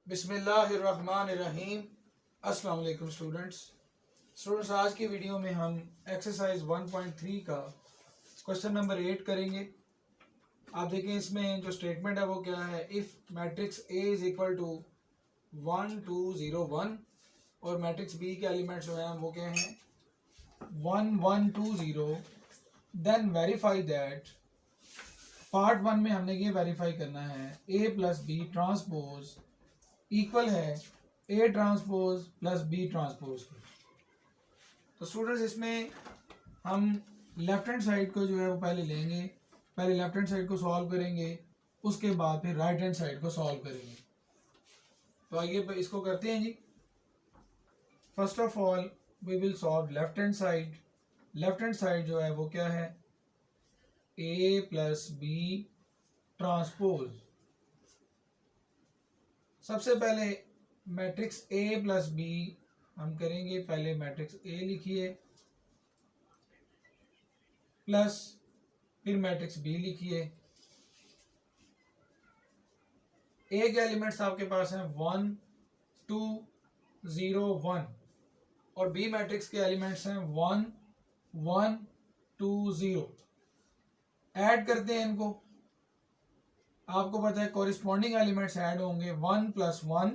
बिस्मिल्लाहिर्रहमानिर्रहीम। अस्सलाम वालेकुम स्टूडेंट्स। आज की वीडियो में हम एक्सरसाइज 1.3 का क्वेश्चन नंबर 8 करेंगे। आप देखें इसमें जो स्टेटमेंट है वो क्या है। If matrix A is equal to 1 2 0 1 और मैट्रिक्स बी के एलिमेंट्स जो हैं वो क्या हैं 1 1 2 0, देन वेरीफाई दैट। पार्ट 1 में हमने ये वेरीफाई करना है A plus B transpose equal है A transpose plus B transpose की। तो स्टूडेंट्स इसमें हम लेफ्ट हैंड साइड को जो है वो पहले लेंगे, पहले लेफ्ट हैंड साइड को सॉल्व करेंगे, उसके बाद फिर राइट हैंड साइड को सॉल्व करेंगे। तो आइए इसको करते हैं जी। First of all we will solve left hand side. Left hand side जो है वो क्या है ए प्लस बी ट्रांसपोज। सबसे पहले मैट्रिक्स ए प्लस बी हम करेंगे। पहले मैट्रिक्स ए लिखिए प्लस फिर मैट्रिक्स बी लिखिए। ए के एलिमेंट्स आपके पास हैं 1 2 0 1 और बी मैट्रिक्स के एलिमेंट्स हैं 1 1 2 0। ऐड करते हैं इनको। आपको पता है कॉरिस्पॉन्डिंग एलिमेंट्स ऐड होंगे 1 प्लस 1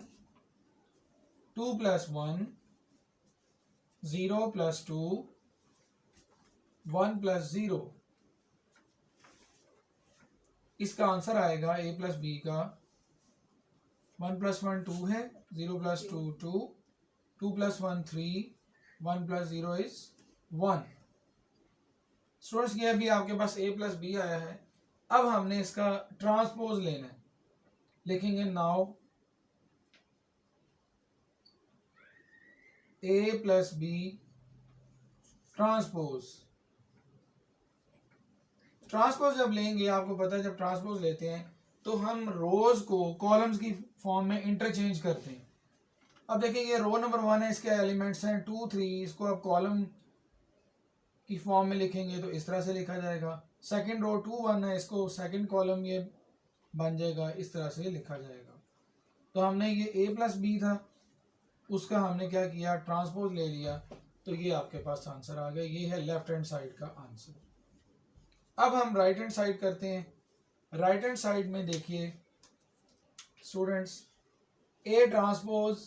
2 प्लस 1 0 प्लस 2 1 प्लस 0। इसका आंसर आएगा ए प्लस बी का 1 प्लस 1 2 है, 0 plus 2 2, 2 plus 1 3, 1 plus 0 is 1। Students ये अभी आपके पास ए प्लस बी आया है। अब हमने इसका ट्रांसपोज लेना है। लिखेंगे नाउ ए प्लस बी ट्रांसपोज। ट्रांसपोज जब लेंगे आपको पता है जब ट्रांसपोज लेते हैं तो हम रोज को कॉलम्स की फॉर्म में इंटरचेंज करते हैं। अब देखेंगे रो नंबर 1 है, इसके एलिमेंट्स हैं 2 3, इसको अब कॉलम की फॉर्म में लिखेंगे तो इस तरह से लिखा जाएगा। सेकंड रो 2 1 है, इसको सेकंड कॉलम ये बन जाएगा, इस तरह से लिखा जाएगा। तो हमने ये ए प्लस बी था उसका हमने क्या किया ट्रांसपोज ले लिया, तो ये आपके पास आंसर आ गया। ये है लेफ्ट हैंड साइड का आंसर। अब हम राइट हैंड साइड करते हैं। राइट हैंड साइड में देखिए students A transpose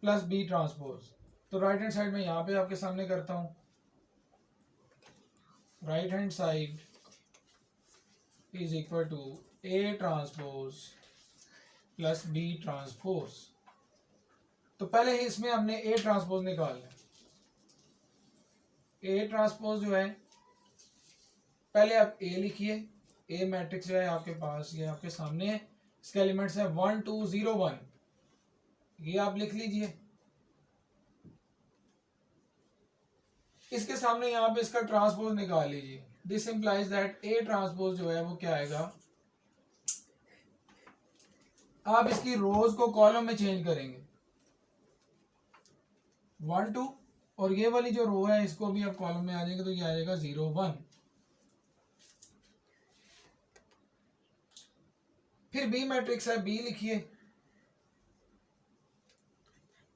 plus B transpose. तो राइट हैंड साइड में यहाँ पे आपके सामने करता हूँ। Right hand side is equal to A transpose plus B transpose. तो पहले इसमें हमने ए ट्रांसपोज निकालना है। ए ट्रांसपोज जो है पहले आप ए लिखिए। ए मैट्रिक्स जो है आपके पास ये आपके सामने है, इसके एलिमेंट्स है 1 2 0 1। ये आप लिख लीजिए। इसके सामने यहाँ पे इसका ट्रांसपोज निकाल लीजिए। This implies that A transpose जो है वो क्या आएगा, आप इसकी रोज को कॉलम में चेंज करेंगे 1 2 और ये वाली जो रो है इसको भी आप कॉलम में आ जाएंगे तो ये आ जाएगा 0 1। फिर बी मैट्रिक्स है, बी लिखिए।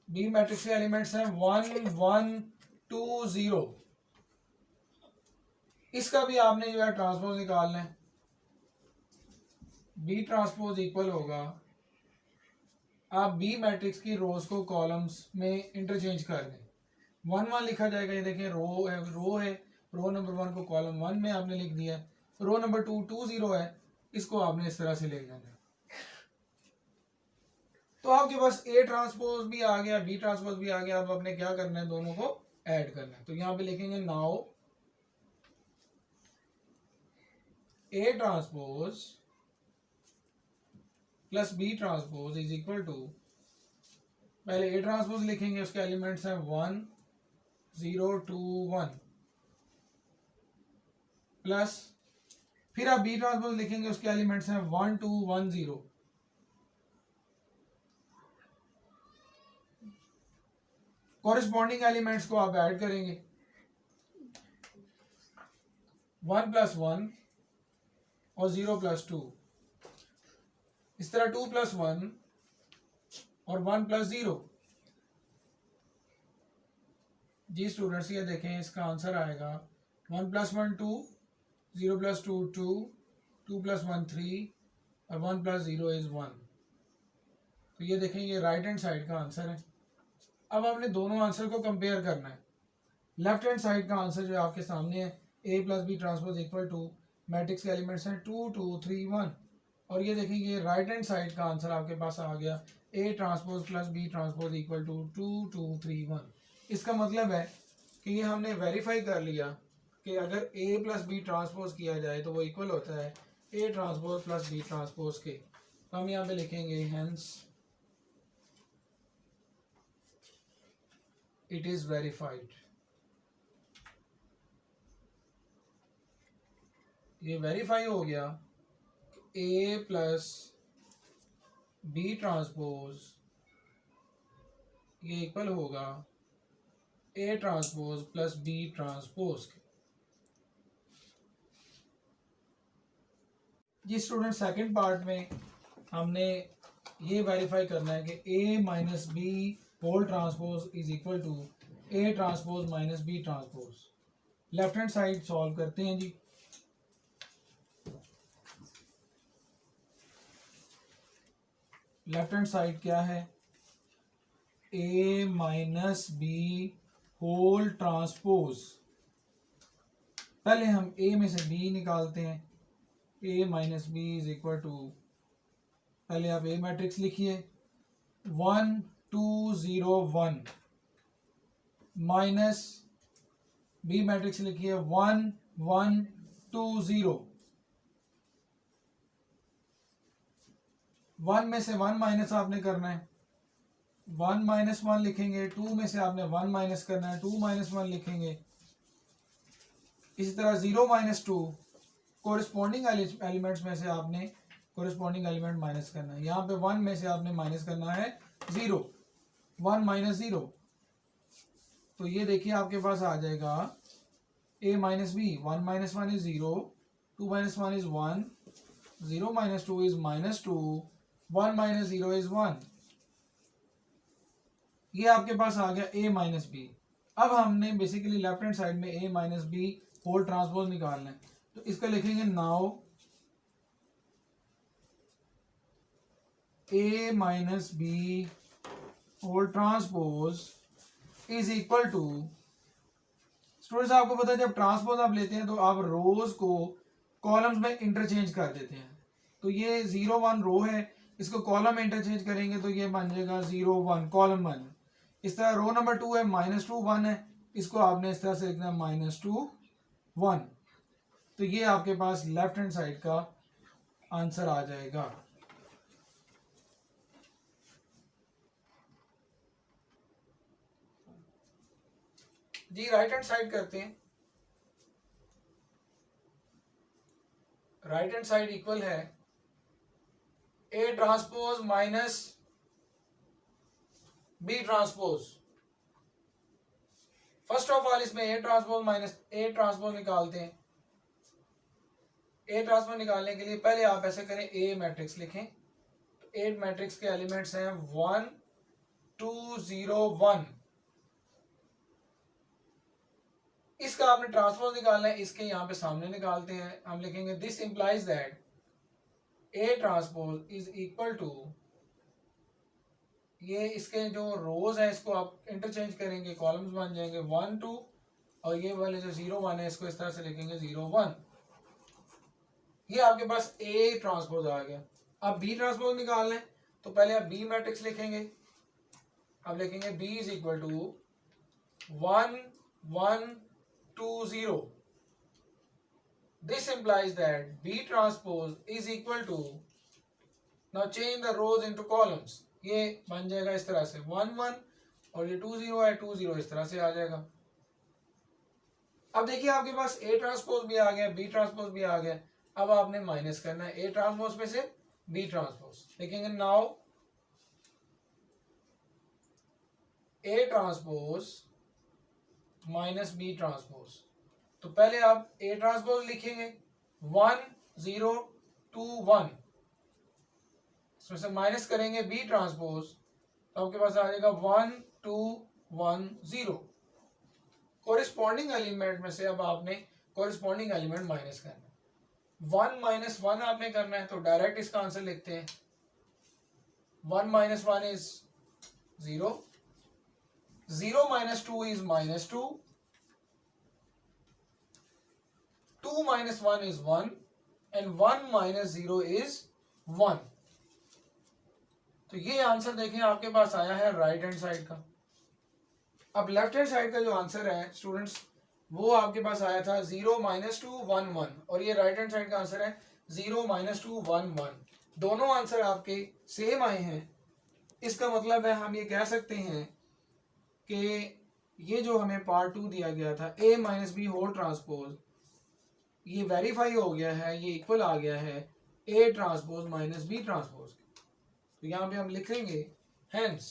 बी मैट्रिक्स के एलिमेंट्स हैं 1 1 2 0। इसका भी आपने जो है ट्रांसपोज निकालना है। बी ट्रांसपोज इक्वल होगा, आप बी मैट्रिक्स की रोज को कॉलम्स में इंटरचेंज कर दें। 1 1 लिखा जाएगा। ये देखें रो है, रो नंबर 1 को कॉलम 1 में आपने लिख दिया। रो नंबर 2 2 0 है, इसको आपने इस तरह से लिख देना। तो आपके पास ए ट्रांसपोज भी आ गया, बी ट्रांसपोज भी आ गया। अब आपने क्या करना है, दोनों को ऐड करना है। तो यहां पे लिखेंगे now A transpose plus B transpose is equal to, पहले ए ट्रांसपोज लिखेंगे, उसके एलिमेंट्स हैं 1 0 2 1 प्लस फिर आप बी ट्रांसपोज लिखेंगे, उसके एलिमेंट्स हैं 1 2 1 0। कॉरेस्पॉन्डिंग एलिमेंट्स को आप ऐड करेंगे 1 प्लस 1 और 0 प्लस 2। इस तरह 2 प्लस 1 और 1 प्लस 0। जी स्टूडेंट्स ये देखें इसका आंसर आएगा 1 प्लस 1 2, 0 प्लस 2 2, 2 प्लस 1 3 और 1 प्लस 0 इज 1। तो ये देखें ये राइट हैंड साइड का आंसर है। अब आपने दोनों आंसर को कंपेयर करना है। लेफ्ट हैंड साइड का आंसर जो आपके सामने है A plus B transpose equal to matrix के एलिमेंट्स हैं 2 2 3 1। और ये देखिए ये राइट हैंड साइड का आंसर आपके पास आ गया A transpose plus B transpose equal to 2 2 3 1। इसका मतलब है कि ये हमने वेरीफाई कर लिया कि अगर ए प्लस बी ट्रांसपोज किया जाए तो वो इक्वल होता है A transpose plus B transpose के। तो हम यहाँ पे लिखेंगे हेंस इट इज वेरीफाइड। ये वेरीफाई हो गया ए प्लस बी ट्रांसपोज ये इक्वल होगा A transpose plus B transpose के। जी स्टूडेंट सेकंड पार्ट में हमने ये वेरीफाई करना है कि A minus B whole transpose is equal to A transpose minus B transpose. Left hand side solve करते हैं जी। लेफ्ट हैंड साइड क्या है A minus B whole transpose. पहले हम ए में से बी निकालते हैं। A minus B is equal to पहले आप ए मैट्रिक्स लिखिए 1 2 0 1 माइनस बी मैट्रिक्स लिखिए 1 1 2 0। 1 में से 1 माइनस आपने करना है 1 माइनस 1 लिखेंगे। 2 में से आपने 1 माइनस करना है 2 माइनस 1 लिखेंगे। इसी तरह 0 माइनस 2 कोरिस्पॉन्डिंग एलिमेंट्स में से आपने कोरिस्पॉन्डिंग एलिमेंट माइनस करना है। यहाँ पे 1 में से आपने माइनस करना है 0 1 माइनस 0। तो ये देखिए आपके पास आ जाएगा a minus B 1 minus 1 is 0 2 minus 1 is 1 0 minus 2 is minus 2 1 minus 0 is 1। ये आपके पास आ गया a माइनस बी। अब हमने बेसिकली लेफ्ट हैंड साइड में a minus B whole transpose निकालना है। तो इसका लिखेंगे now a minus B whole transpose is equal to. Students आपको पता है जब ट्रांसपोज आप लेते हैं तो आप रोज को कॉलम्स में इंटरचेंज कर देते हैं। तो ये 0 1 रो है इसको कॉलम में इंटरचेंज करेंगे तो ये बन जाएगा 0 1 कॉलम 1। इस तरह रो नंबर 2 है माइनस 2 1 है इसको आपने इस तरह से लिखना है माइनस 2 1। तो ये आपके पास लेफ्ट हैंड साइड का आंसर आ जाएगा। जी राइट हैंड साइड करते हैं। राइट हैंड साइड इक्वल है A transpose minus B transpose. First of all इसमें A transpose minus A transpose निकालते हैं। ए ट्रांसपोज निकालने के लिए पहले आप ऐसे करें ए मैट्रिक्स लिखें। तो ए मैट्रिक्स के एलिमेंट्स हैं 1 2 0 1। इसका आपने ट्रांसपोज निकालना है इसके यहां पे सामने निकालते हैं। हम लिखेंगे this implies that A transpose is equal to ये इसके जो रोज है इसको आप इंटरचेंज करेंगे कॉलम्स बन जाएंगे 1 2 और ये वाले जो 0 1 है इसको इस तरह से लिखेंगे 0 1। ये आपके पास ए ट्रांसपोज आ गया। अब बी ट्रांसपोज निकालना है तो पहले आप बी मैट्रिक्स लिखेंगे। अब लिखेंगे B is equal to 1 1 2 0। This implies that B transpose is equal to, now change the rows into columns। ये बन जाएगा इस तरह से 1 1 और ये 2 0 है 2 0 इस तरह से आ जाएगा। अब देखिए आपके पास A ट्रांसपोज भी आ गया B ट्रांसपोज भी आ गया। अब आपने माइनस करना है A ट्रांसपोज में से B ट्रांसपोज। लिखेंगे now A transpose minus B transpose. तो पहले आप ए ट्रांसपोज लिखेंगे 1 0 2 1 इसमें से माइनस करेंगे बी ट्रांसपोज तो आपके पास आ जाएगा 1 2 1 0। कोरिस्पॉन्डिंग एलिमेंट में से अब आपने कोरिस्पॉन्डिंग एलिमेंट माइनस करना है। 1 माइनस 1 आपने करना है, तो डायरेक्ट इसका आंसर लिखते हैं। 1 minus 1 is 0, 0 minus 2 is -2, 2 minus 1 is 1 and 1 minus 0 is 1। तो ये आंसर देखें आपके पास आया है राइट हैंड साइड का। अब लेफ्ट हैंड साइड का जो आंसर है स्टूडेंट्स, वो आपके पास आया था 0 माइनस 2 1 1, और ये राइट हैंड साइड का आंसर है 0 माइनस 2 1 1। दोनों आंसर आपके सेम आए हैं। इसका मतलब है हम ये कह सकते हैं कि ये जो हमें पार्ट 2 दिया गया था a minus B whole transpose, ये वेरीफाई हो गया है, ये इक्वल आ गया है a transpose minus B transpose. तो यहां पे हम लिखेंगे hence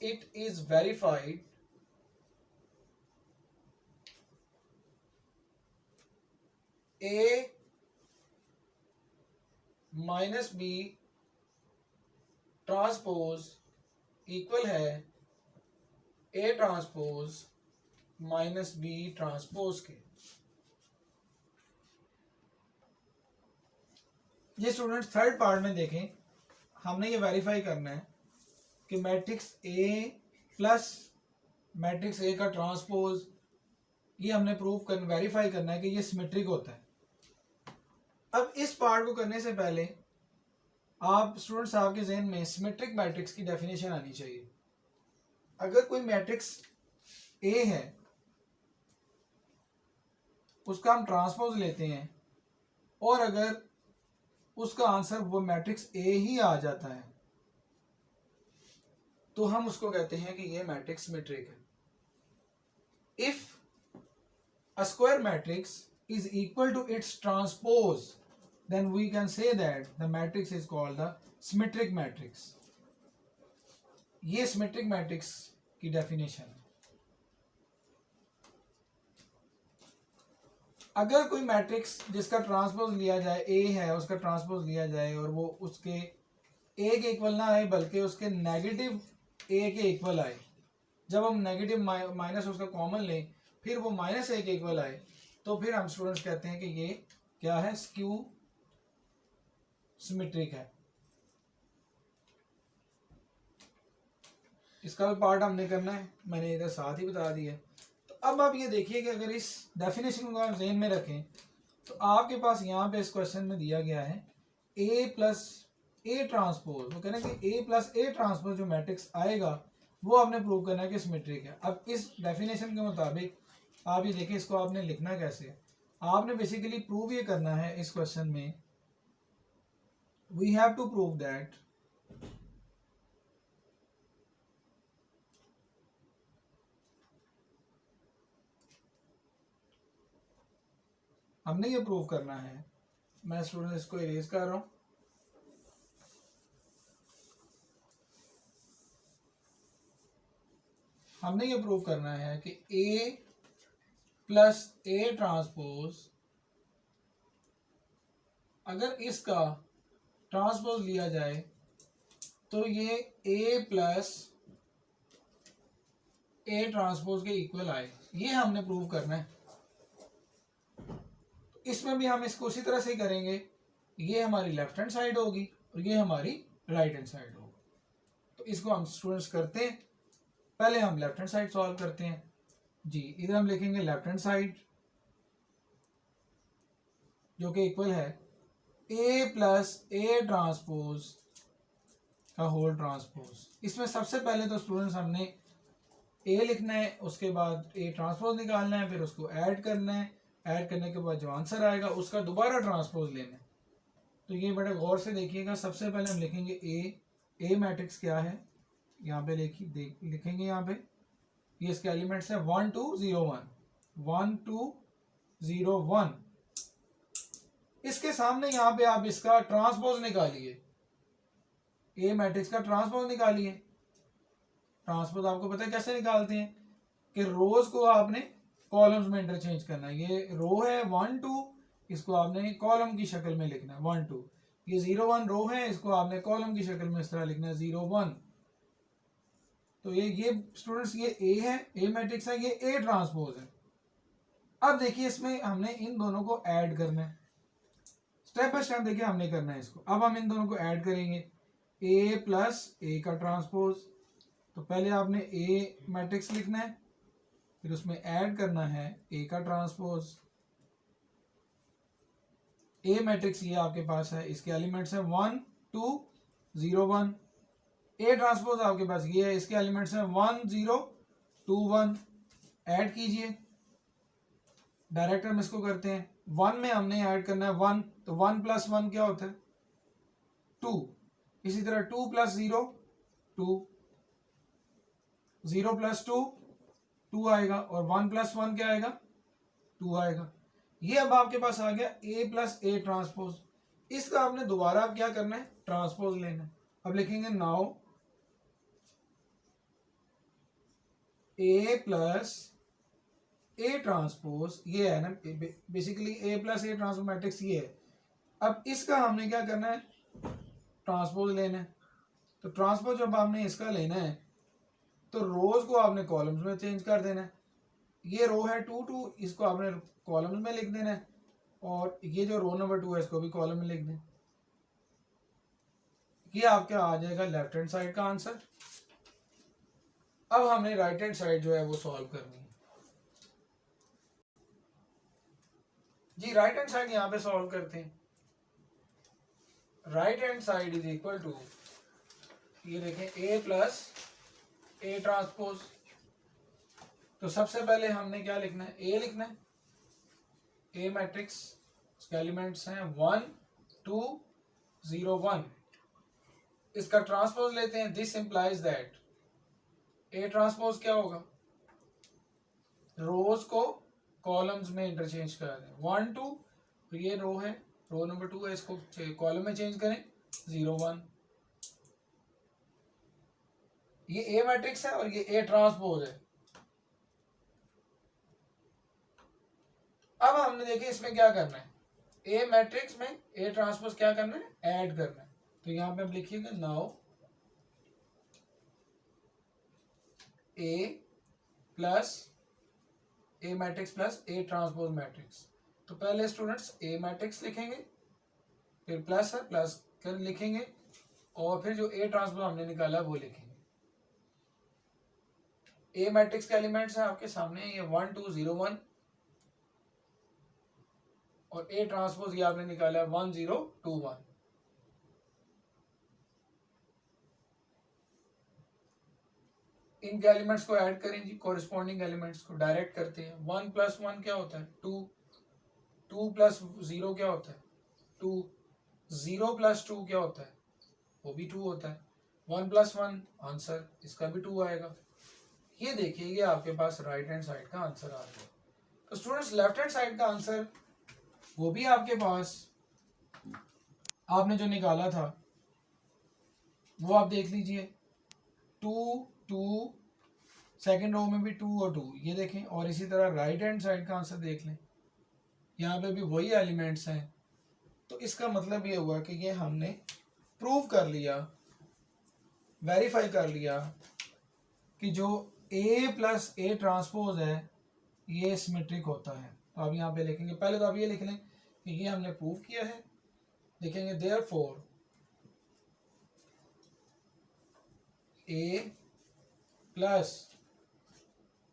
it is verified a minus B transpose equal है a transpose minus B transpose के। ये स्टूडेंट्स थर्ड पार्ट में देखें, हमने ये वेरीफाई करना है कि matrix A plus matrix A का ट्रांसपोज, ये हमने प्रूव कर वेरीफाई करना है कि ये सिमेट्रिक होता है। अब इस पार्ट को करने से पहले आप स्टूडेंट्स आपके जहन में सिमेट्रिक मैट्रिक्स की डेफिनेशन आनी चाहिए। अगर कोई मैट्रिक्स ए है, उसका हम ट्रांसपोज लेते हैं, और अगर उसका आंसर वो मैट्रिक्स ए ही आ जाता है, तो हम उसको कहते हैं कि ये मैट्रिक्स सिमेट्रिक है। If a square matrix is equal to its transpose, then we can say that the matrix is called the symmetric matrix। ये symmetric matrix की डेफिनेशन है। अगर कोई मैट्रिक्स जिसका ट्रांसपोज लिया जाए ए है, उसका ट्रांसपोज लिया जाए और वो उसके ए के इक्वल ना आए बल्कि उसके नेगेटिव ए के इक्वल आए, जब हम नेगेटिव माइनस उसका कॉमन लें फिर वो माइनस ए के इक्वल आए, तो फिर हम स्टूडेंट्स कहते हैं कि ये क्या है, स्क्यू सिमेट्रिक है। इसका भी पार्ट हमने करना है, मैंने इधर साथ ही बता दिया। तो अब आप ये देखिए कि अगर इस डेफिनेशन को आप ज़हन में रखें तो आपके पास यहाँ पे इस क्वेश्चन में दिया गया है a प्लस ए ट्रांसपोज, वो कह रहे हैं कि a प्लस ए ट्रांसपोज जो मैट्रिक्स आएगा वो आपने प्रूव करना है कि सिमेट्रिक है। अब इस डेफिनेशन के मुताबिक आप ये देखें, इसको आपने लिखना कैसे है। आपने बेसिकली प्रूव ये करना है इस क्वेश्चन में, we have to prove that हमने ये प्रूव करना है। मैं स्टूडेंट इसको इरेज कर रहा हूं। हमने ये प्रूव करना है कि a प्लस ए ट्रांसपोज, अगर इसका ट्रांसपोज लिया जाए तो ये a प्लस ए ट्रांसपोज के इक्वल आए, ये हमने प्रूव करना है। इसमें भी हम इसको उसी तरह से करेंगे, ये हमारी लेफ्ट हैंड साइड होगी और ये हमारी राइट हैंड साइड होगी। तो इसको हम स्टूडेंट्स करते हैं, पहले हम लेफ्ट हैंड साइड सॉल्व करते हैं जी। इधर हम लिखेंगे लेफ्ट हैंड साइड जो कि इक्वल है a प्लस ए ट्रांसपोज का होल ट्रांसपोज। इसमें सबसे पहले तो स्टूडेंट्स हमने a लिखना है, उसके बाद a ट्रांसपोज निकालना है, फिर उसको ऐड करना है, ऐड करने के बाद जो आंसर आएगा उसका दोबारा ट्रांसपोज लेना है। तो ये बड़े गौर से देखिएगा। सबसे पहले हम लिखेंगे ए मैट्रिक्स क्या है, यहाँ पे लिखेंगे, यहाँ पे ये इसके एलिमेंट्स है 1 2 0 1 1 2 0 1। इसके सामने यहाँ पे आप इसका ट्रांसपोज निकालिए, ए मैट्रिक्स का ट्रांसपोज निकालिए। ट्रांसपोज आपको पता है कैसे निकालते हैं कि रोज को आपने कॉलम्स में इंटरचेंज करना है। ये रो है 1 2, इसको आपने कॉलम की शक्ल में लिखना है 1 2। ये 0 1 रो है, इसको आपने कॉलम की शक्ल में इस तरह लिखना है 0 1। तो ये स्टूडेंट्स ये ए है, ए मैट्रिक्स है, ये ए ट्रांसपोज है। अब देखिए इसमें हमने इन दोनों को ऐड करना है, स्टेप बाय स्टेप देखिए हमने करना है इसको। अब हम इन दोनों को ऐड करेंगे, ए प्लस ए का ट्रांसपोज। तो पहले आपने ए मैट्रिक्स लिखना है, फिर उसमें ऐड करना है ए का ट्रांसपोज। ए मैट्रिक्स ये आपके पास है, इसके एलिमेंट्स हैं 1 2 0 1। ए ट्रांसपोज आपके पास ये है, इसके एलिमेंट्स हैं 1 0 2 1। ऐड कीजिए, डायरेक्ट हम इसको करते हैं। 1 में हमने ऐड करना है 1, तो 1 प्लस 1 क्या होता है 2। इसी तरह 2 प्लस 0 2, 0 प्लस 2 2 आएगा, और 1 प्लस 1 क्या आएगा 2 आएगा। ये अब आपके पास आ गया ए प्लस ए ट्रांसपोज। इसका आपने दोबारा अब क्या करना है, ट्रांसपोज लेना है। अब लिखेंगे now A plus A transpose, ये है ना basically A plus A transpose matrix ये है। अब इसका हमने क्या करना है, ट्रांसपोज लेना है। तो ट्रांसपोज जब आपने इसका लेना है तो रोज को आपने कॉलम्स में चेंज कर देना है। ये रो है 2 2, इसको आपने कॉलम्स में लिख देना है, और ये जो रो नंबर 2 है इसको भी कॉलम में लिख दें। ये आपका आ जाएगा लेफ्ट हैंड साइड का आंसर। अब हमने राइट हैंड साइड जो है वो सॉल्व करनी है जी। राइट हैंड साइड यहां पे सॉल्व करते हैं। Right hand side is equal to, ये देखें ए प्लस ए ट्रांसपोज। तो सबसे पहले हमने क्या लिखना है, ए लिखना है, ए मैट्रिक्स, उसके एलिमेंट्स हैं 1 2 0 1। इसका ट्रांसपोज लेते हैं, this implies that A transpose क्या होगा, रोज को कॉलम्स में इंटरचेंज कर दें। 1 2, तो ये रो है, रो नंबर 2 है, इसको कॉलम में चेंज करें 0 1। ये ए मैट्रिक्स है और ये ए ट्रांसपोज है। अब हमने देखे इसमें क्या करना है, ए मैट्रिक्स में ए ट्रांसपोज क्या करना है, ऐड करना है। तो यहां पे हम लिखिएगा now A plus A matrix plus A transpose matrix. तो पहले स्टूडेंट्स ए मैट्रिक्स लिखेंगे, फिर प्लस है, प्लस कर लिखेंगे, और फिर जो ए ट्रांसपोज हमने निकाला वो लिखेंगे। ए मैट्रिक्स के एलिमेंट्स हैं आपके सामने, ये 1 2 0 1, और ए ट्रांसपोज ये आपने निकाला है 1 0 2 1। इनके एलिमेंट्स को ऐड करें जी, कोरिस्पॉन्डिंग एलिमेंट्स को डायरेक्ट करते हैं। 1 प्लस 1 क्या होता है 2, 2 प्लस 0 क्या होता है 2, 0 प्लस 2 क्या होता है, वो भी 2 होता है। 1 प्लस 1 आंसर, इसका भी 2 आएगा। ये देखिए ये आपके पास राइट हैंड साइड का आंसर आ गया। तो स्टूडेंट्स लेफ्ट हैंड साइड का आंसर वो भी आपके पास आपने जो निकाला था वो आप देख लीजिए, 2 2, सेकेंड रो में भी 2 और 2, ये देखें। और इसी तरह राइट हैंड साइड का आंसर देख लें, यहाँ पे भी वही एलिमेंट्स हैं। तो इसका मतलब ये हुआ कि ये हमने प्रूव कर लिया, वेरीफाई कर लिया कि जो ए प्लस ए ट्रांसपोज है ये सिमेट्रिक होता है। तो अब यहाँ पे लिखेंगे, पहले तो आप ये लिख लें कि ये हमने प्रूव किया है। लिखेंगे therefore A plus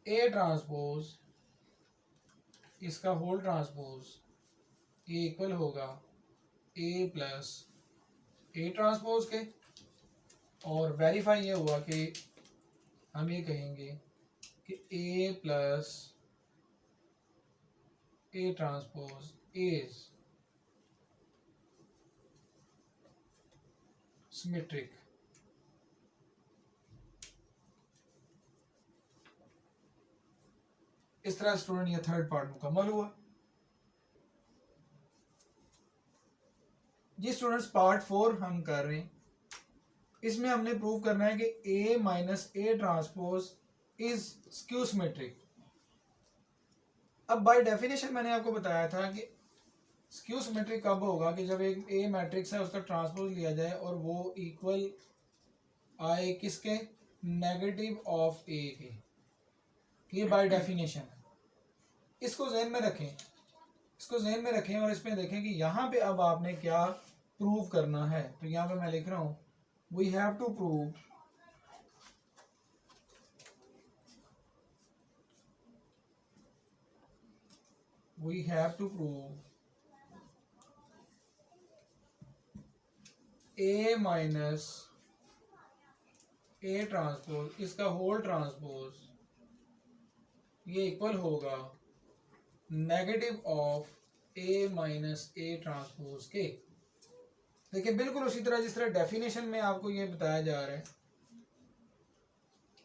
A transpose, इसका होल ट्रांसपोज ये इक्वल होगा ए प्लस ए ट्रांसपोज के। और वेरीफाई ये हुआ कि हम ये कहेंगे कि A plus A transpose is symmetric. इस तरह स्टूडेंट ये थर्ड पार्ट मुकम्मल हुआ जी। स्टूडेंट्स पार्ट 4 हम कर रहे हैं, इसमें हमने प्रूव करना है कि A minus A transpose is skew symmetric. अब बाय डेफिनेशन मैंने आपको बताया था कि स्क्यू सिमेट्रिक कब होगा कि जब एक ए मैट्रिक्स है उसका ट्रांसपोज लिया जाए और वो इक्वल आए किसके, नेगेटिव ऑफ ए के। ये बाय डेफिनेशन है, इसको जहन में रखें, इसको जहन में रखें और इसमें देखें कि यहाँ पे अब आपने क्या प्रूव करना है। तो यहाँ पे मैं लिख रहा हूँ we have to prove we have to prove A minus A transpose इसका होल ट्रांसपोज ये इक्वल होगा negative of A minus A transpose के। देखिए बिल्कुल उसी तरह जिस तरह डेफिनेशन में आपको ये बताया जा रहा है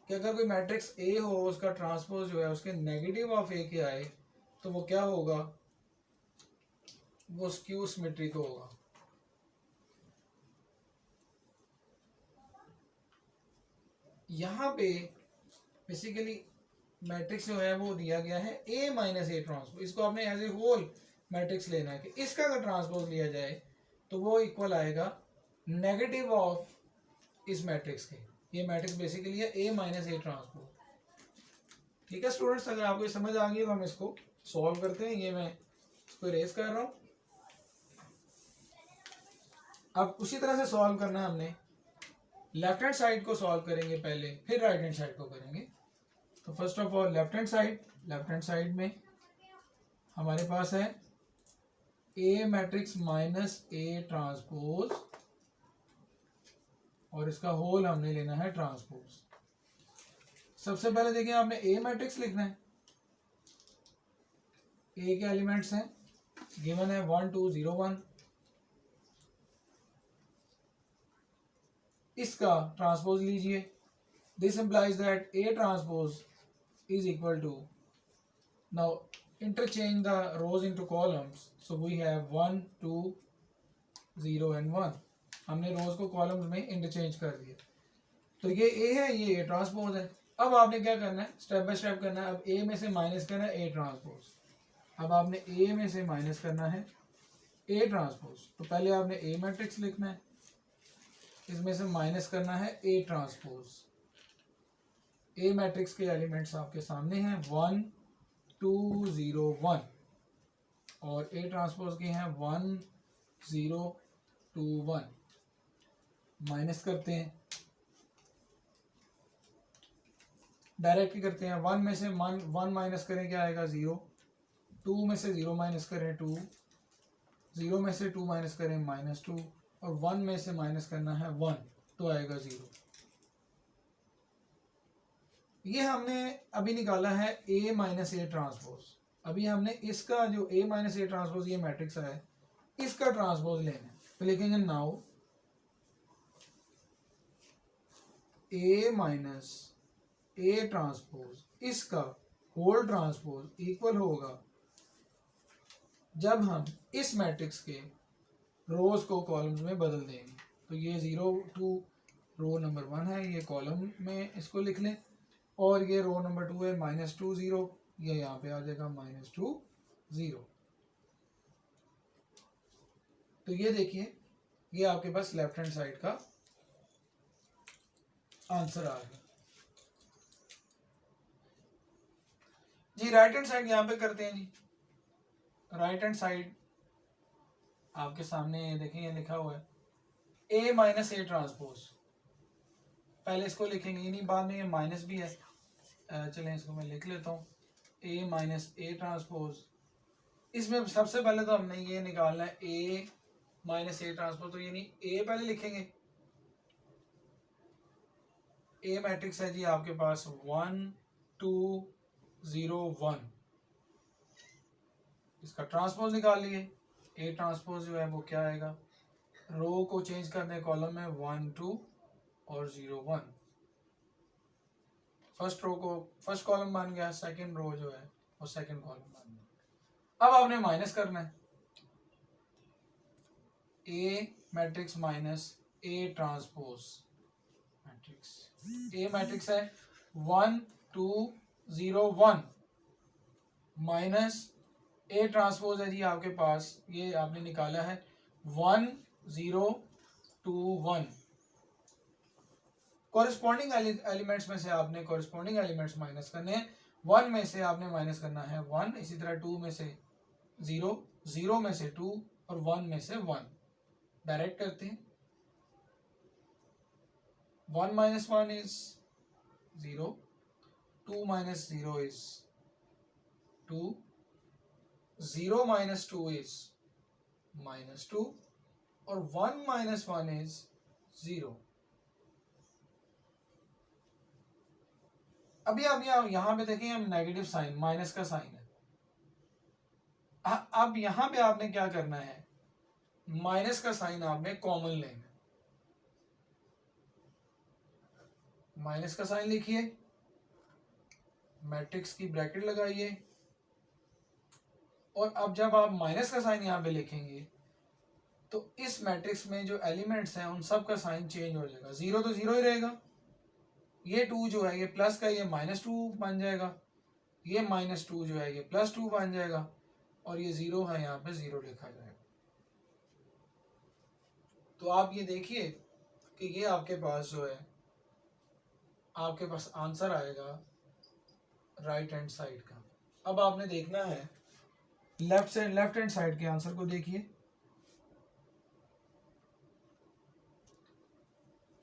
कि अगर कोई मैट्रिक्स A हो उसका ट्रांसपोज जो है उसके नेगेटिव ऑफ A के आए तो वो क्या होगा, वो स्क्यू सिमेट्रिक होगा। यहाँ पे बेसिकली मैट्रिक्स जो है वो दिया गया है A माइनस ए ट्रांसपोज, इसको आपने एज ए होल मैट्रिक्स लेना है कि इसका अगर ट्रांसपोज लिया जाए तो वो इक्वल आएगा नेगेटिव ऑफ इस मैट्रिक्स के। ये मैट्रिक्स बेसिकली है A माइनस ए ट्रांसपोज। ठीक है स्टूडेंट्स, अगर आपको समझ आ गई तो हम इसको सॉल्व करते हैं। ये मैं इसको इरेज कर रहा हूँ। अब उसी तरह से सॉल्व करना है हमने, लेफ्ट हैंड साइड को सॉल्व करेंगे पहले, फिर राइट हैंड साइड को करेंगे। तो first of all left hand side में हमारे पास है A matrix minus A transpose और इसका होल हमने लेना है ट्रांसपोज। सबसे पहले देखिए आपने ए मैट्रिक्स लिखना है। ए के एलिमेंट्स हैं गिवन है 1 2 0 1। इसका ट्रांसपोज लीजिए। This implies that A transpose is equal to, now interchange the rows into columns, so we have 1 2 0 and 1। हमने रोज को कॉलम्स में इंटरचेंज कर दिया। तो ये ए है, ये ए ट्रांसपोज है। अब आपने क्या करना है, स्टेप बाय स्टेप करना है। अब ए में से माइनस करना है ए ट्रांसपोज। अब आपने ए में से माइनस करना है ए ट्रांसपोज। तो पहले आपने ए मैट्रिक्स लिखना है, इसमें से माइनस करना है ए ट्रांसपोज। ए मैट्रिक्स के एलिमेंट्स आपके सामने हैं 1 2 0 1 और ए ट्रांसपोज के हैं 1 0 2 1। माइनस करते हैं, डायरेक्ट करते हैं। 1 में से 1 माइनस करें क्या आएगा 0, 2 में से 0 माइनस करें 2, 0 में से 2 माइनस करें -2 और 1 में से माइनस करना है 1 तो आएगा 0। ये हमने अभी निकाला है ए माइनस ए ट्रांसपोज। अभी हमने इसका जो ए माइनस ए ट्रांसपोज ये मैट्रिक्स है इसका ट्रांसपोज लेना है। तो लिखेंगे now A minus A transpose इसका होल ट्रांसपोज इक्वल होगा जब हम इस मैट्रिक्स के रोज को कॉलम्स में बदल देंगे। तो ये 0 2 रो नंबर 1 है, ये कॉलम में इसको लिख लें और ये रो नंबर 2 है -2 0, ये यहाँ पे आ जाएगा -2 0। तो ये देखिए ये आपके पास लेफ्ट हैंड साइड का आंसर आ गया जी। राइट हैंड साइड यहाँ पे करते हैं जी। राइट हैंड साइड आपके सामने ये देखें, ये लिखा हुआ है ए माइनस ए ट्रांसपोज। पहले इसको लिखेंगे, नहीं बाद में ये माइनस भी है। चलें इसको मैं लिख लेता हूँ ए माइनस ए ट्रांसपोज। इसमें सबसे पहले तो हमने ये निकालना है ए माइनस ए ट्रांसपोज। तो यानी ए पहले लिखेंगे, ए मैट्रिक्स है जी आपके पास 1 2 0 1। इसका ट्रांसपोज निकाल लिए। ए ट्रांसपोज जो है वो क्या आएगा, रो को चेंज करने कॉलम में 1 2 और 0 1। फर्स्ट रो को फर्स्ट कॉलम बन गया, सेकंड रो जो है वो सेकंड कॉलम बन गया। अब आपने माइनस करना है A matrix minus A transpose matrix. A matrix है 1 2 0 1 माइनस ए ट्रांसपोज है जी आपके पास, ये आपने निकाला है 1 0 2 1। कॉरेस्पॉन्डिंग एलिमेंट्स में से आपने कॉरेस्पॉन्डिंग एलिमेंट्स माइनस करने हैं। 1 में से आपने माइनस करना है 1, इसी तरह 2 में से 0, 0 में से 2 और 1 में से 1। डायरेक्ट करते हैं। 1 minus 1 is 0, 2 minus 0 is 2, 0 minus 2 is minus 2 और 1 minus 1 is 0। अभी आप यहाँ पे देखें, हम नेगेटिव साइन, माइनस का साइन है। अब यहाँ पे आपने क्या करना है, माइनस का साइन आपने कॉमन लेना है। माइनस का साइन लिखिए, मैट्रिक्स की ब्रैकेट लगाइए, और अब जब आप माइनस का साइन यहाँ पे लिखेंगे तो इस मैट्रिक्स में जो एलिमेंट्स हैं उन सब का साइन चेंज हो जाएगा। 0 तो 0 ही रहेगा, ये 2 जो है ये प्लस का, ये -2 बन जाएगा, ये -2 जो है ये +2 बन जाएगा, और ये 0 है यहाँ पे 0 लिखा जाएगा। तो आप ये देखिए कि ये आपके पास जो है, आपके पास आंसर आएगा राइट हैंड साइड का। अब आपने देखना है लेफ्ट हैंड साइड के आंसर को देखिए।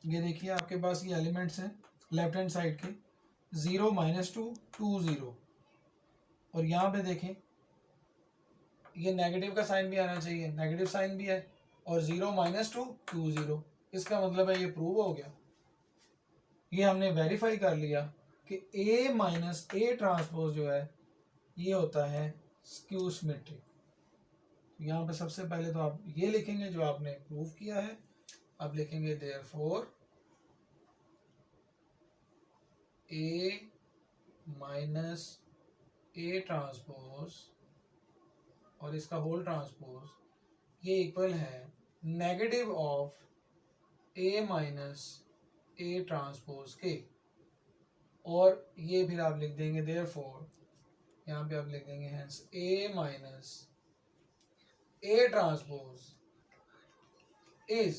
ये देखिए आपके पास ये एलिमेंट्स हैं लेफ्ट हैंड साइड के, 0 -2 2 0, और यहाँ पे देखें ये नेगेटिव का साइन भी आना चाहिए, नेगेटिव साइन भी है, और 0 -2 2 0। इसका मतलब है ये प्रूव हो गया, ये हमने वेरीफाई कर लिया कि A माइनस A ट्रांसपोज जो है ये होता है स्क्यू सिमेट्रिक। यहाँ पे सबसे पहले तो आप ये लिखेंगे जो आपने प्रूव किया है। अब लिखेंगे therefore A minus A transpose और इसका होल ट्रांसपोज ये इक्वल है negative of A minus A transpose के, और ये फिर आप लिख देंगे देयरफॉर, यहाँ पे आप लिख देंगे hence A minus A transpose is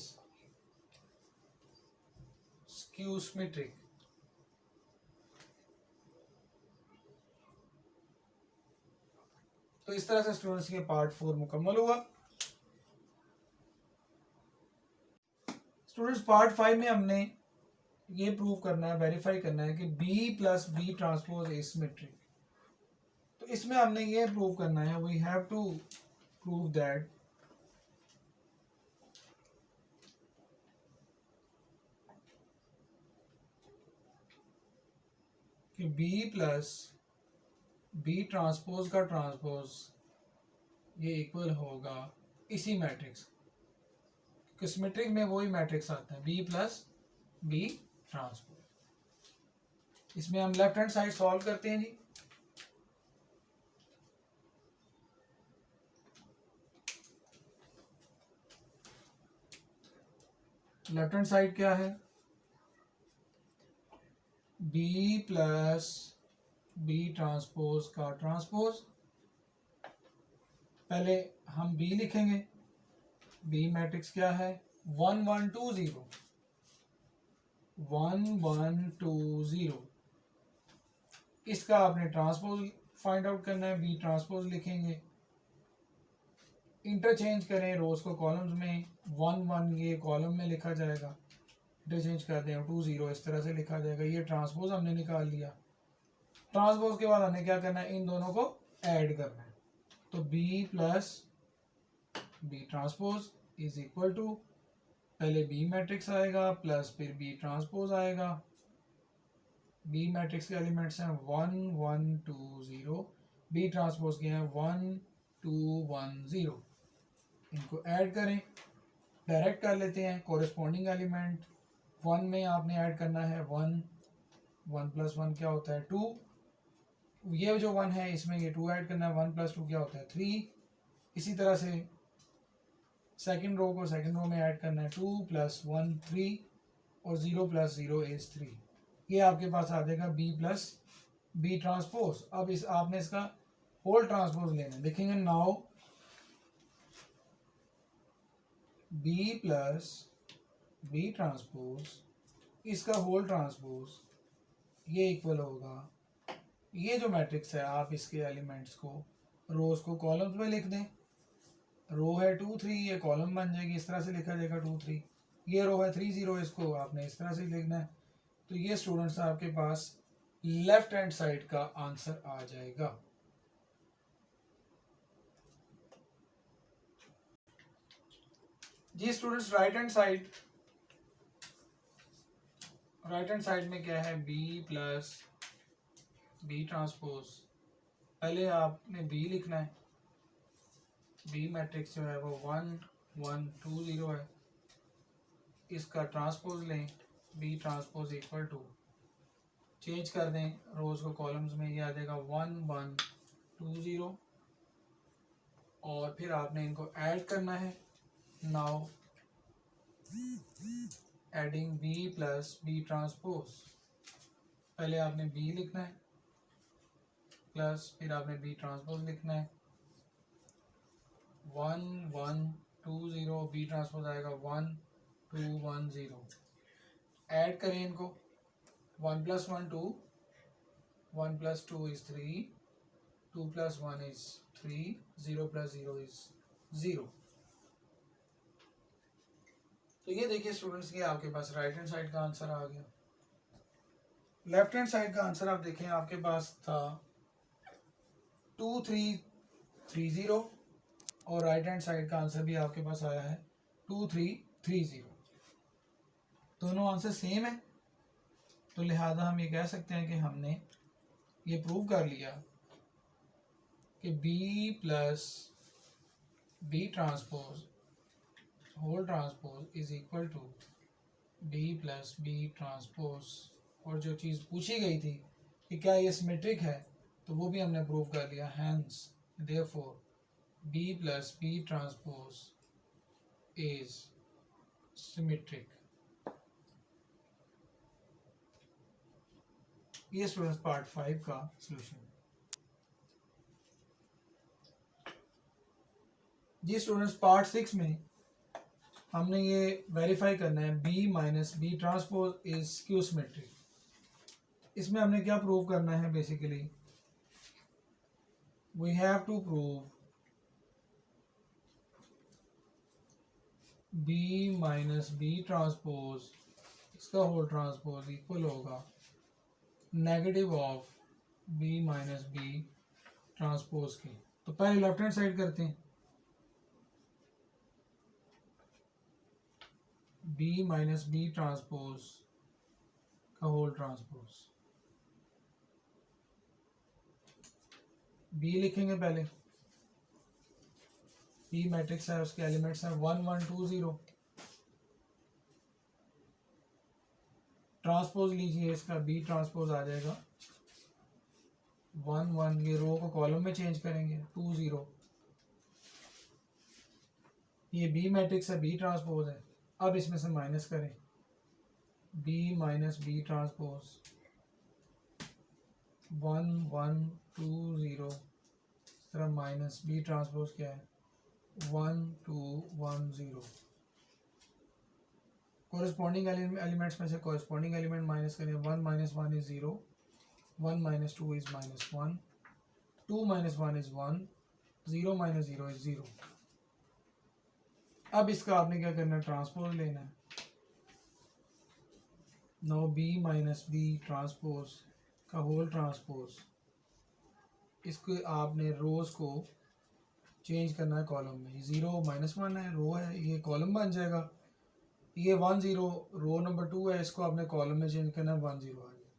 skew symmetric. तो इस तरह से स्टूडेंट्स के पार्ट 4 मुकम्मल हुआ। स्टूडेंट्स पार्ट 5 में हमने ये प्रूव करना है, वेरीफाई करना है कि B plus B transpose is symmetric. तो इसमें हमने ये प्रूव करना है, we have to prove that कि B प्लस B ट्रांसपोज का ट्रांसपोज ये इक्वल होगा इसी मैट्रिक्स, सिमेट्रिक में वही मैट्रिक्स आता है B प्लस B ट्रांसपोज। इसमें हम लेफ्ट हैंड साइड सॉल्व करते हैं जी। लेफ्ट हैंड साइड क्या है, B प्लस B ट्रांसपोज का ट्रांसपोज। पहले हम B लिखेंगे, B मैट्रिक्स क्या है 1 1 2 0, 1 1 2 0। इसका आपने ट्रांसपोज फाइंड आउट करना है, B ट्रांसपोज लिखेंगे, इंटरचेंज करें रोज को कॉलम्स में, 1 1 ये कॉलम में लिखा जाएगा, इंटरचेंज कर दें 2 0 इस तरह से लिखा जाएगा। ये ट्रांसपोज हमने निकाल लिया। ट्रांसपोज के बाद हमें क्या करना है, इन दोनों को ऐड करना है। तो B plus B transpose is equal to, पहले B मैट्रिक्स आएगा प्लस फिर B ट्रांसपोज आएगा। B मैट्रिक्स के एलिमेंट्स हैं 1 1 2 0, B ट्रांसपोज के हैं 1 2 1 0। इनको ऐड करें, डायरेक्ट कर लेते हैं। कोरिस्पॉन्डिंग एलिमेंट 1 में आपने ऐड करना है 1, 1 प्लस 1 क्या होता है 2, ये जो 1 है इसमें ये 2 ऐड करना है, 1 प्लस 2 क्या होता है 3। इसी तरह से सेकंड रो को सेकंड रो में ऐड करना है 2 प्लस 1 3, और 0 प्लस 0 इज 3। ये आपके पास आ जाएगा B प्लस B ट्रांसपोज। अब इस आपने इसका होल ट्रांसपोज लेना है। देखेंगे now B plus B transpose, इसका होल ट्रांसपोज, ये इक्वल होगा, ये जो मैट्रिक्स है आप इसके एलिमेंट्स को, रोज को कॉलम्स में लिख दें। रो है 2 3, ये कॉलम बन जाएगी, इस तरह से लिखा जाएगा 2 3। ये रो है 3 0, इसको आपने इस तरह से लिखना है। तो ये स्टूडेंट्स आपके पास लेफ्ट हैंड साइड का आंसर आ जाएगा। जी स्टूडेंट्स, राइट हैंड साइड में क्या है, बी प्लस बी ट्रांसपोज। पहले आपने बी लिखना है, बी मैट्रिक्स जो है वो 1 1 2 0 है, इसका ट्रांसपोज लें, B transpose equal to, change कर दें रोज को कॉलम्स में, ये आ जाएगा 1 1 2 0, और फिर आपने इनको ऐड करना है। Now adding B plus B transpose, पहले आपने बी लिखना है प्लस फिर आपने बी ट्रांसपोज लिखना है, 1 1 2 0, बी ट्रांसपोज आएगा 1 2 1 0। ऐड करें इनको, 1 + 1 2, 1 + 2 is 3, 2 + 1 is 3, 0 + 0 is 0। तो ये देखिए स्टूडेंट्स, ये आपके पास राइट हैंड साइड का आंसर आ गया। लेफ्ट हैंड साइड का आंसर आप देखें, आपके पास था 2 3 3 0, और राइट हैंड साइड का आंसर भी आपके पास आया है 2 3 3 0। दोनों आंसर सेम है, तो लिहाजा हम ये कह सकते हैं कि हमने ये प्रूव कर लिया कि B plus B transpose whole transpose is equal to B plus B transpose. और जो चीज़ पूछी गई थी कि क्या ये सिमेट्रिक है, तो वो भी हमने प्रूव कर लिया। Hence therefore B plus B transpose is symmetric. ये स्टूडेंट्स पार्ट 5 का सॉल्यूशन। जी स्टूडेंट्स, पार्ट 6 में हमने ये वेरीफाई करना है B minus B transpose is skew symmetric. इसमें हमने क्या प्रूव करना है, basically we have to prove B minus B transpose, इसका होल ट्रांसपोज इक्वल होगा negative of B minus B transpose की। तो पहले लेफ्ट हैंड साइड करते हैं, B माइनस बी ट्रांसपोज का होल ट्रांसपोज। B लिखेंगे पहले, B मैट्रिक्स है, उसके एलिमेंट्स हैं 1 1 2 0। ट्रांसपोज लीजिए, इसका B ट्रांसपोज आ जाएगा 1 1, ये रो को कॉलम में चेंज करेंगे 2 0। ये B मैट्रिक्स है, B ट्रांसपोज है। अब इसमें से माइनस करें, B माइनस बी ट्रांसपोज 1 1 2 0, इस तरह माइनस बी ट्रांसपोज क्या है 1 2 1 0। कोरिस्पॉन्डिंग एलिमेंट्स में से कोरिस्पॉन्डिंग एलिमेंट माइनस करें, 1 - 1 इज 0, 1 - 2 इज -1, 2 - 1 इज 1, 0 - 0 इज 0। अब इसका आपने क्या करना है, ट्रांसपोज लेना है। Now B minus B transpose का होल ट्रांसपोज, इसको आपने रोज को चेंज करना है कॉलम में। 0 -1 है, रो है, ये कॉलम बन जाएगा। ये 1 0 रो नंबर 2 है, इसको आपने कॉलम में चेंज करना है, 1 0 आ गया।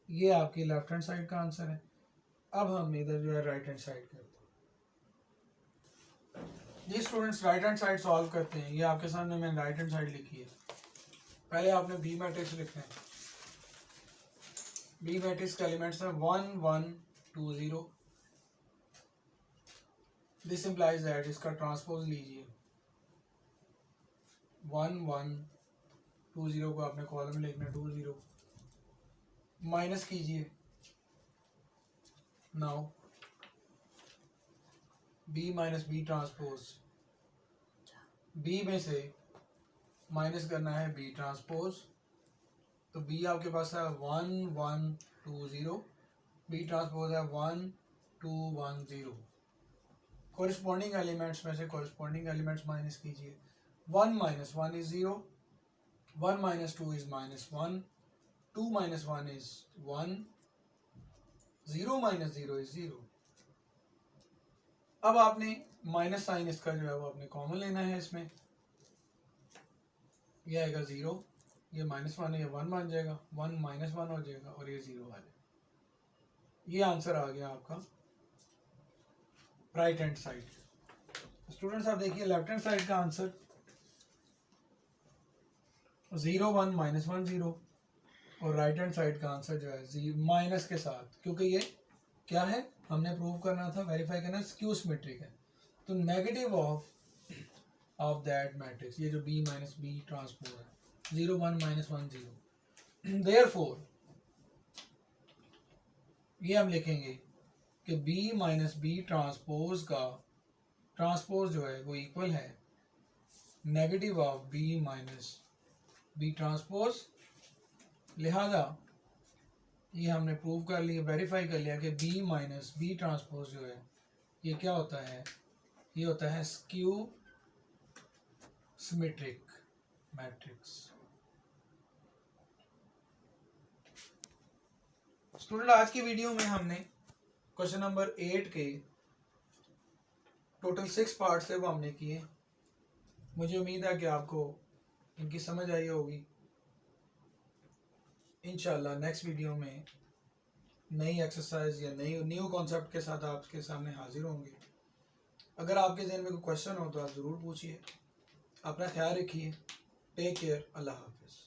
ये आपकी लेफ्ट हैंड साइड का आंसर है। अब हम इधर जो है राइट हैंड साइड करते हैं। जी students, right hand side solve करते हैं। ये आपके सामने मैंने राइट हैंड साइड लिखी है। पहले आपने बी मैट्रिक्स लिखना है। बी मैट्रिक्स के एलिमेंट्स हैं 1 1 2 0। दिस इंप्लाइज दैट, इसका ट्रांसपोज लीजिए 1 1 2 0 को आपने कॉलम में लिखना है 2 0। माइनस कीजिए, now B minus B transpose, B में से माइनस करना है बी ट्रांसपोज, तो बी आपके पास है 1 1 2 0, बी ट्रांसपोज है 1 2 1 0। कोरिस्पॉन्डिंग एलिमेंट्स में से कोरिस्पॉन्डिंग एलिमेंट्स माइनस कीजिए। 1 minus 1 is 0, 1 minus 2 is -1, 2 minus 1 is 1, 0 minus 0 is 0। अब आपने माइनस साइन इसका जो है वो आपने कॉमन लेना है इसमें, ये आएगा 0, ये -1 है, ये 1 बन जाएगा, 1 -1 हो जाएगा और ये 0 आ जाएगा। ये आंसर आ गया आपका राइट हैंड साइड। स्टूडेंट्स आप देखिए लेफ्ट हैंड साइड का आंसर 0 1 -1 0, और राइट हैंड साइड का आंसर जो है माइनस के साथ, क्योंकि ये क्या है हमने प्रूव करना था, वेरीफाई करना, स्क्यू सिमेट्रिक है, तो नेगेटिव ऑफ दैट मैट्रिक्स, ये जो बी माइनस बी ट्रांसपोज है 0 1 -1 0, देयरफॉर ये हम लिखेंगे कि बी माइनस बी ट्रांसपोज का ट्रांसपोज जो है वो इक्वल है negative of B minus B transpose. लिहाजा ये हमने प्रूव कर लिया, वेरीफाई कर लिया कि बी माइनस बी ट्रांसपोज जो है ये क्या होता है, ये होता है स्क्यू सिमेट्रिक मैट्रिक्स। स्टूडेंट आज की वीडियो में हमने क्वेश्चन नंबर 8 के टोटल 6 पार्ट्स थे वो हमने किए। मुझे उम्मीद है कि आपको इनकी समझ आई होगी। इंशाल्लाह नेक्स्ट वीडियो में नई एक्सरसाइज या न्यू कॉन्सेप्ट के साथ आपके सामने हाजिर होंगे। अगर आपके जहन में कोई क्वेश्चन हो तो आप ज़रूर पूछिए। अपना ख्याल रखिए। Take care. अल्लाह हाफ़िज़।